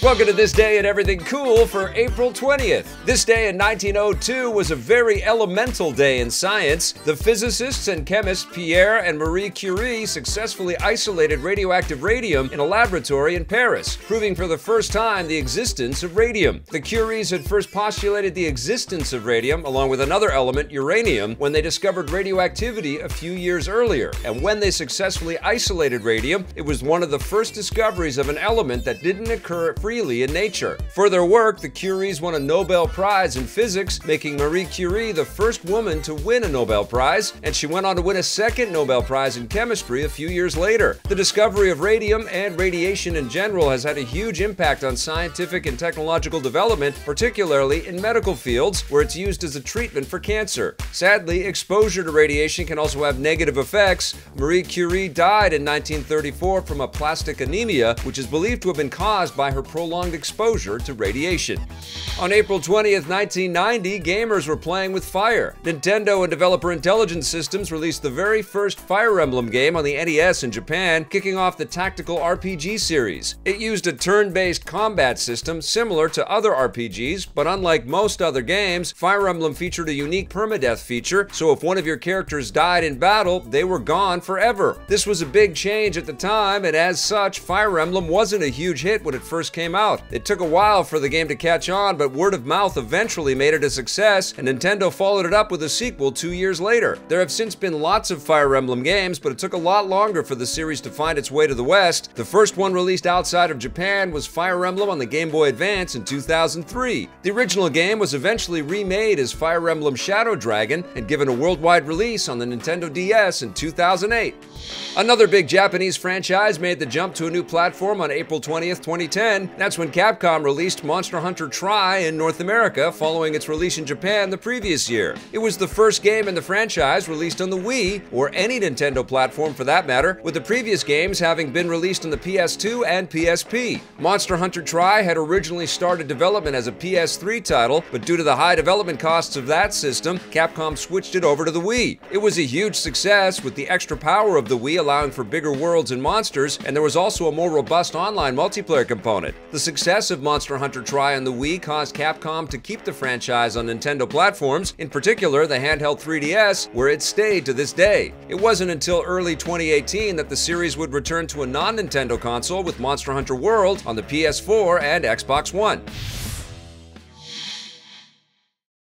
Welcome to This Day in Everything Cool for April 20th. This day in 1902 was a very elemental day in science. The physicists and chemists Pierre and Marie Curie successfully isolated radioactive radium in a laboratory in Paris, proving for the first time the existence of radium. The Curies had first postulated the existence of radium, along with another element, uranium, when they discovered radioactivity a few years earlier. And when they successfully isolated radium, it was one of the first discoveries of an element that didn't occur freely in nature. For their work, the Curies won a Nobel Prize in physics, making Marie Curie the first woman to win a Nobel Prize, and she went on to win a second Nobel Prize in chemistry a few years later. The discovery of radium and radiation in general has had a huge impact on scientific and technological development, particularly in medical fields, where it's used as a treatment for cancer. Sadly, exposure to radiation can also have negative effects. Marie Curie died in 1934 from aplastic anemia, which is believed to have been caused by her prolonged exposure to radiation. On April 20th, 1990, gamers were playing with fire. Nintendo and Developer Intelligence Systems released the very first Fire Emblem game on the NES in Japan, kicking off the tactical RPG series. It used a turn-based combat system similar to other RPGs, but unlike most other games, Fire Emblem featured a unique permadeath feature, so if one of your characters died in battle, they were gone forever. This was a big change at the time, and as such, Fire Emblem wasn't a huge hit when it first came out. It took a while for the game to catch on, but word of mouth eventually made it a success, and Nintendo followed it up with a sequel 2 years later. There have since been lots of Fire Emblem games, but it took a lot longer for the series to find its way to the West. The first one released outside of Japan was Fire Emblem on the Game Boy Advance in 2003. The original game was eventually remade as Fire Emblem Shadow Dragon and given a worldwide release on the Nintendo DS in 2008. Another big Japanese franchise made the jump to a new platform on April 20th, 2010. That's when Capcom released Monster Hunter Tri in North America following its release in Japan the previous year. It was the first game in the franchise released on the Wii, or any Nintendo platform for that matter, with the previous games having been released on the PS2 and PSP. Monster Hunter Tri had originally started development as a PS3 title, but due to the high development costs of that system, Capcom switched it over to the Wii. It was a huge success, with the extra power of the Wii allowing for bigger worlds and monsters, and there was also a more robust online multiplayer component. The success of Monster Hunter Tri on the Wii caused Capcom to keep the franchise on Nintendo platforms, in particular the handheld 3DS, where it stayed to this day. It wasn't until early 2018 that the series would return to a non-Nintendo console with Monster Hunter World on the PS4 and Xbox One.